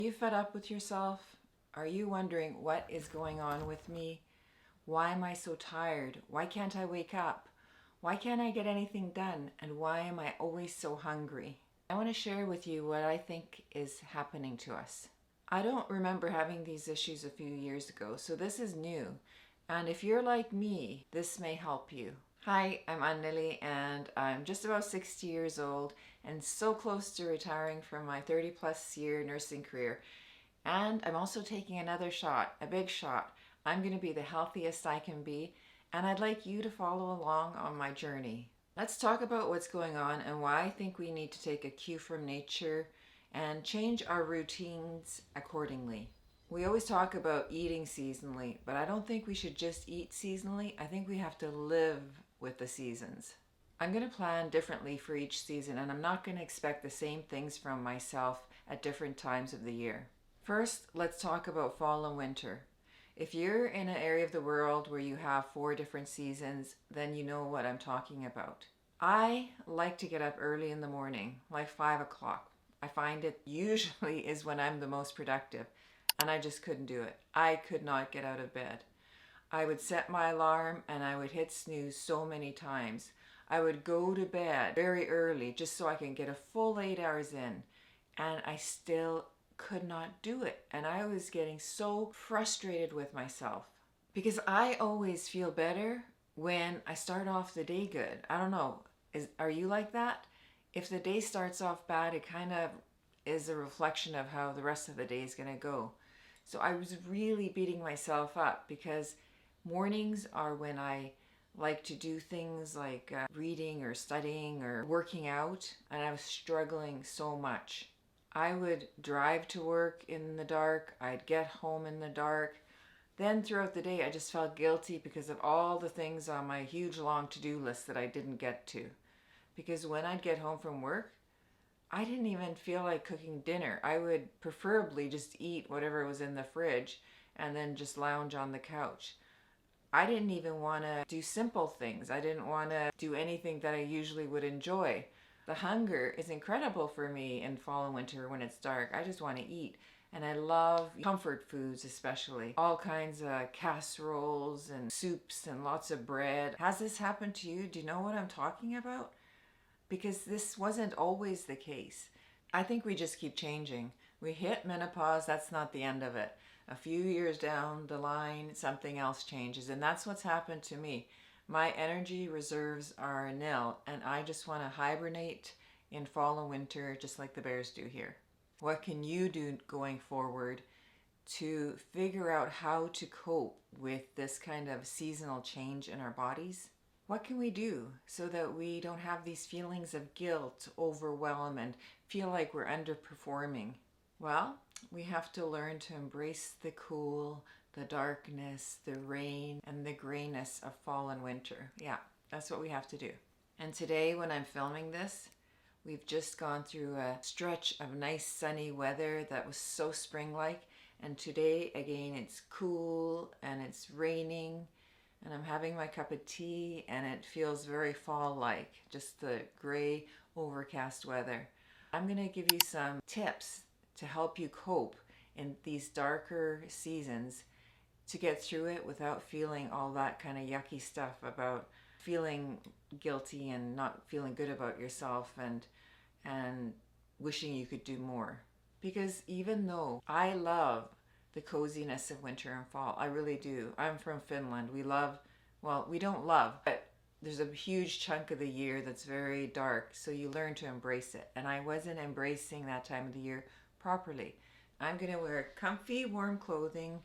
Are you fed up with yourself? Are you wondering what is going on with me? Why am I so tired? Why can't I wake up? Why can't I get anything done? And why am I always so hungry? I want to share with you what I think is happening to us. I don't remember having these issues a few years ago, so this is new. And if you're like me, this may help you. Hi, I'm Anneli and I'm just about 60 years old and so close to retiring from my 30+ year nursing career. And I'm also taking another shot, a big shot. I'm going to be the healthiest I can be, and I'd like you to follow along on my journey. Let's talk about what's going on and why I think we need to take a cue from nature and change our routines accordingly. We always talk about eating seasonally, but I don't think we should just eat seasonally. I think we have to live with the seasons. I'm going to plan differently for each season, and I'm not going to expect the same things from myself at different times of the year. First, let's talk about fall and winter. If you're in an area of the world where you have 4 different seasons, then you know what I'm talking about. I like to get up early in the morning, like 5 o'clock. I find it usually is when I'm the most productive, and I just couldn't do it. I could not get out of bed. I would set my alarm and I would hit snooze so many times. I would go to bed very early just so I can get a full 8 hours in, and I still could not do it. And I was getting so frustrated with myself because I always feel better when I start off the day good. I don't know, are you like that? If the day starts off bad, it kind of is a reflection of how the rest of the day is going to go. So I was really beating myself up because mornings are when I like to do things like reading or studying or working out, and I was struggling so much. I would drive to work in the dark, I'd get home in the dark. Then throughout the day I just felt guilty because of all the things on my huge long to-do list that I didn't get to. Because when I'd get home from work, I didn't even feel like cooking dinner. I would preferably just eat whatever was in the fridge and then just lounge on the couch. I didn't even want to do simple things. I didn't want to do anything that I usually would enjoy. The hunger is incredible for me in fall and winter when it's dark. I just want to eat. And I love comfort foods, especially all kinds of casseroles and soups and lots of bread. Has this happened to you? Do you know what I'm talking about? Because this wasn't always the case. I think we just keep changing. We hit menopause, that's not the end of it. A few years down the line, something else changes, and that's what's happened to me. My energy reserves are nil, and I just want to hibernate in fall and winter just like the bears do here. What can you do going forward to figure out how to cope with this kind of seasonal change in our bodies? What can we do so that we don't have these feelings of guilt, overwhelm, and feel like we're underperforming? Well, we have to learn to embrace the cool, the darkness, the rain, and the grayness of fall and winter. Yeah, that's what we have to do. And today when I'm filming this, we've just gone through a stretch of nice sunny weather that was so spring-like. And today, again, it's cool and it's raining. And I'm having my cup of tea and it feels very fall-like, just the gray, overcast weather. I'm going to give you some tips to help you cope in these darker seasons to get through it without feeling all that kind of yucky stuff about feeling guilty and not feeling good about yourself and wishing you could do more. Because even though I love the coziness of winter and fall, I really do. I'm from Finland. We love, well, we don't love, but there's a huge chunk of the year that's very dark, so you learn to embrace it. And I wasn't embracing that time of the year properly. I'm going to wear comfy, warm clothing.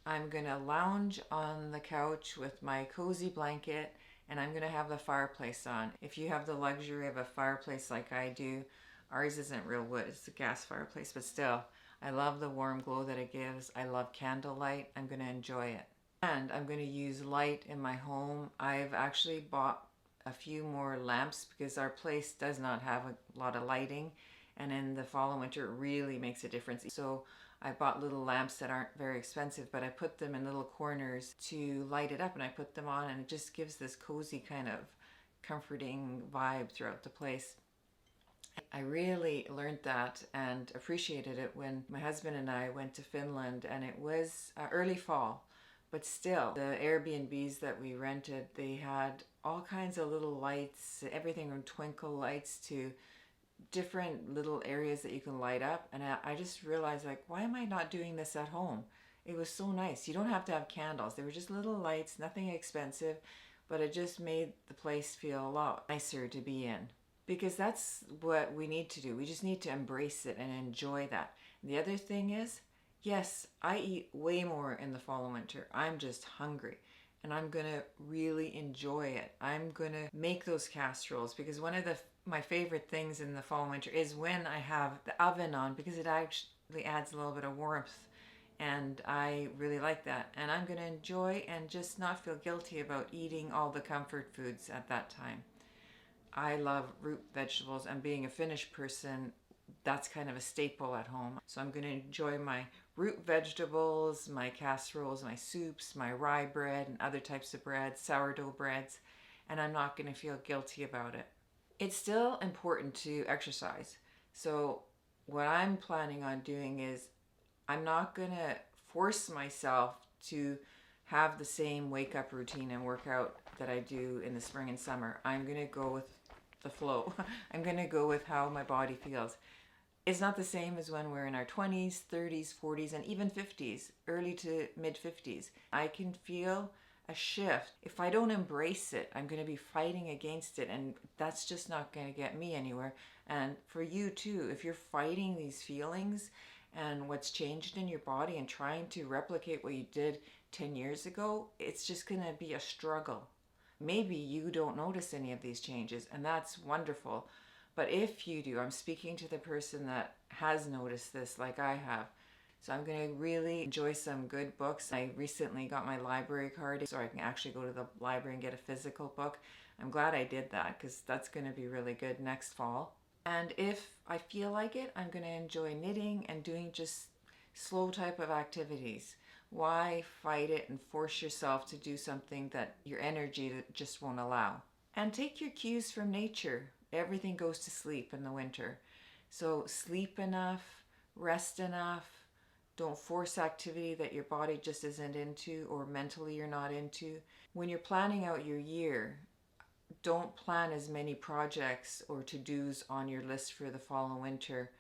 I'm going to lounge on the couch with my cozy blanket, and I'm going to have the fireplace on. If you have the luxury of a fireplace like I do, ours isn't real wood, it's a gas fireplace, but still, I love the warm glow that it gives. I love candlelight. I'm going to enjoy it. And I'm going to use light in my home. I've actually bought a few more lamps because our place does not have a lot of lighting. And in the fall and winter, it really makes a difference. So I bought little lamps that aren't very expensive, but I put them in little corners to light it up, and I put them on, and it just gives this cozy kind of comforting vibe throughout the place. I really learned that and appreciated it when my husband and I went to Finland, and it was early fall. But still, the Airbnbs that we rented, they had all kinds of little lights, everything from twinkle lights to different little areas that you can light up. And I just realized, like, why am I not doing this at home? It was so nice. You don't have to have candles. They were just little lights, nothing expensive, but it just made the place feel a lot nicer to be in. Because that's what we need to do. We just need to embrace it and enjoy that. And the other thing is, yes, I eat way more in the fall and winter. I'm just hungry and I'm gonna really enjoy it. I'm gonna make those casseroles because one of my favorite things in the fall and winter is when I have the oven on, because it actually adds a little bit of warmth, and I really like that. And I'm gonna enjoy and just not feel guilty about eating all the comfort foods at that time. I love root vegetables, and being a Finnish person, that's kind of a staple at home. So I'm going to enjoy my root vegetables, my casseroles, my soups, my rye bread and other types of breads, sourdough breads, and I'm not going to feel guilty about it. It's still important to exercise. So what I'm planning on doing is I'm not going to force myself to have the same wake up routine and workout that I do in the spring and summer. I'm going to go with the flow. I'm going to go with how my body feels. It's not the same as when we're in our 20s, 30s, 40s, and even 50s, early to mid 50s. I can feel a shift. If I don't embrace it, I'm going to be fighting against it, and that's just not going to get me anywhere. And for you too, if you're fighting these feelings and what's changed in your body and trying to replicate what you did 10 years ago, it's just going to be a struggle. Maybe you don't notice any of these changes, and that's wonderful. But if you do, I'm speaking to the person that has noticed this like I have. So I'm going to really enjoy some good books. I recently got my library card so I can actually go to the library and get a physical book. I'm glad I did that because that's going to be really good next fall. And if I feel like it, I'm going to enjoy knitting and doing just slow type of activities. Why fight it and force yourself to do something that your energy just won't allow? And take your cues from nature. Everything goes to sleep in the winter. So sleep enough, rest enough. Don't force activity that your body just isn't into or mentally you're not into. When you're planning out your year, don't plan as many projects or to-dos on your list for the fall and winter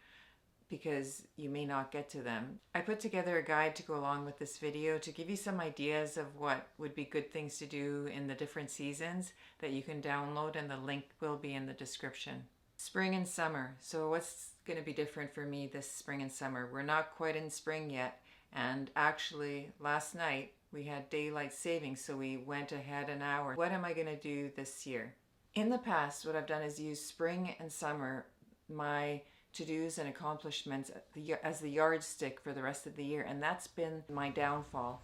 because you may not get to them. I put together a guide to go along with this video to give you some ideas of what would be good things to do in the different seasons that you can download, and the link will be in the description. Spring and summer. So what's going to be different for me this spring and summer? We're not quite in spring yet, and actually last night we had daylight savings, so we went ahead an hour. What am I going to do this year? In the past, what I've done is use spring and summer, my to-dos and accomplishments as the yardstick for the rest of the year, and that's been my downfall.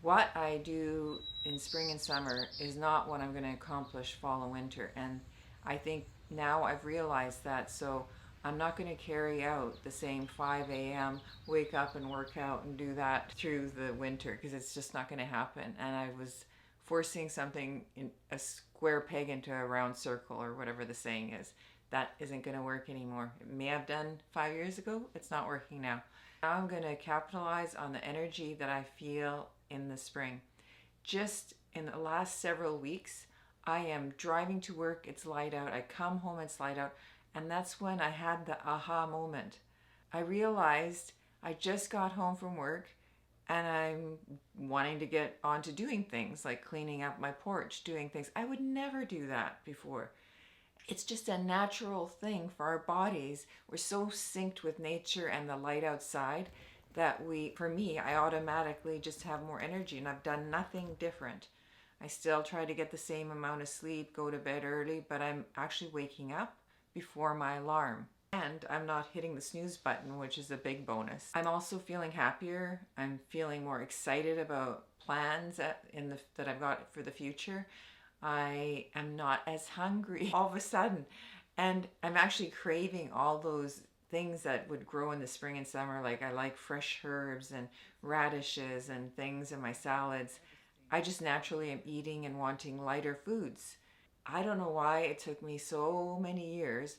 What I do in spring and summer is not what I'm going to accomplish fall and winter, and I think now I've realized that, so I'm not going to carry out the same 5 a.m. wake up and work out and do that through the winter because it's just not going to happen. And I was forcing something in a square peg into a round circle, or whatever the saying is. That isn't going to work anymore. It may have done 5 years ago. It's not working now. Now I'm going to capitalize on the energy that I feel in the spring. Just in the last several weeks, I am driving to work, it's light out. I come home, it's light out. And that's when I had the aha moment. I realized I just got home from work and I'm wanting to get on to doing things like cleaning up my porch, doing things. I would never do that before. It's just a natural thing for our bodies. We're so synced with nature and the light outside that for me, I automatically just have more energy, and I've done nothing different. I still try to get the same amount of sleep, go to bed early, but I'm actually waking up before my alarm. And I'm not hitting the snooze button, which is a big bonus. I'm also feeling happier. I'm feeling more excited about plans that I've got for the future. I am not as hungry all of a sudden, and I'm actually craving all those things that would grow in the spring and summer. Like I like fresh herbs and radishes and things in my salads. I just naturally am eating and wanting lighter foods. I don't know why it took me so many years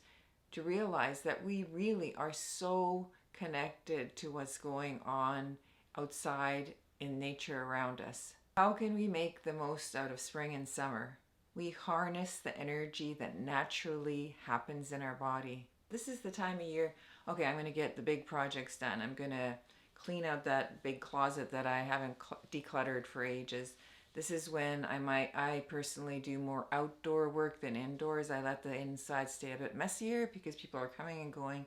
to realize that we really are so connected to what's going on outside in nature around us. How can we make the most out of spring and summer? We harness the energy that naturally happens in our body. This is the time of year, okay, I'm going to get the big projects done. I'm going to clean out that big closet that I haven't decluttered for ages. This is when I personally do more outdoor work than indoors. I let the inside stay a bit messier because people are coming and going.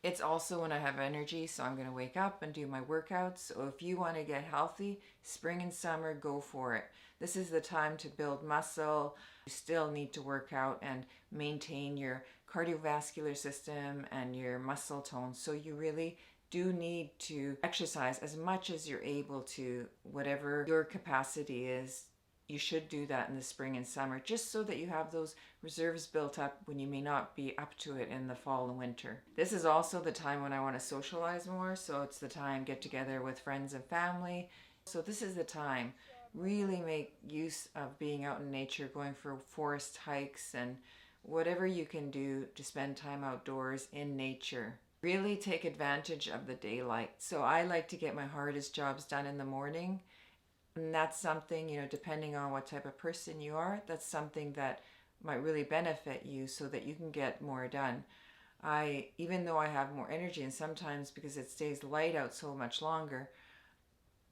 It's also when I have energy, so I'm going to wake up and do my workouts. So if you want to get healthy, spring and summer, go for it. This is the time to build muscle. You still need to work out and maintain your cardiovascular system and your muscle tone. So you really do need to exercise as much as you're able to, whatever your capacity is. You should do that in the spring and summer, just so that you have those reserves built up when you may not be up to it in the fall and winter. This is also the time when I want to socialize more, so it's the time get together with friends and family. So this is the time. Really make use of being out in nature, going for forest hikes and whatever you can do to spend time outdoors in nature. Really take advantage of the daylight. So I like to get my hardest jobs done in the morning. And that's something, depending on what type of person you are, that's something that might really benefit you so that you can get more done. Even though I have more energy, and sometimes because it stays light out so much longer,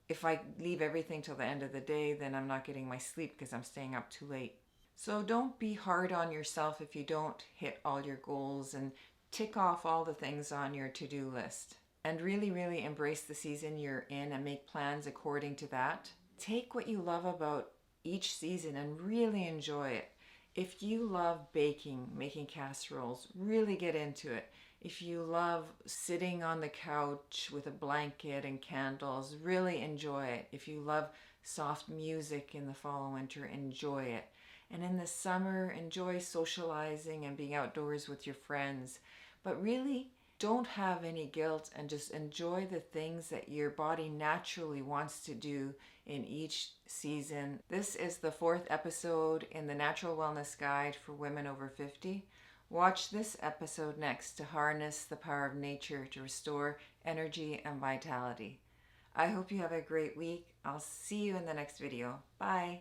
if I leave everything till the end of the day, then I'm not getting my sleep because I'm staying up too late. So don't be hard on yourself if you don't hit all your goals, and tick off all the things on your to-do list. And really, really embrace the season you're in and make plans according to that. Take what you love about each season and really enjoy it. If you love baking, making casseroles, really get into it. If you love sitting on the couch with a blanket and candles, really enjoy it. If you love soft music in the fall and winter, enjoy it. And in the summer, enjoy socializing and being outdoors with your friends. But really, don't have any guilt and just enjoy the things that your body naturally wants to do in each season. This is the 4th episode in the Natural Wellness Guide for Women Over 50. Watch this episode next to harness the power of nature to restore energy and vitality. I hope you have a great week. I'll see you in the next video. Bye.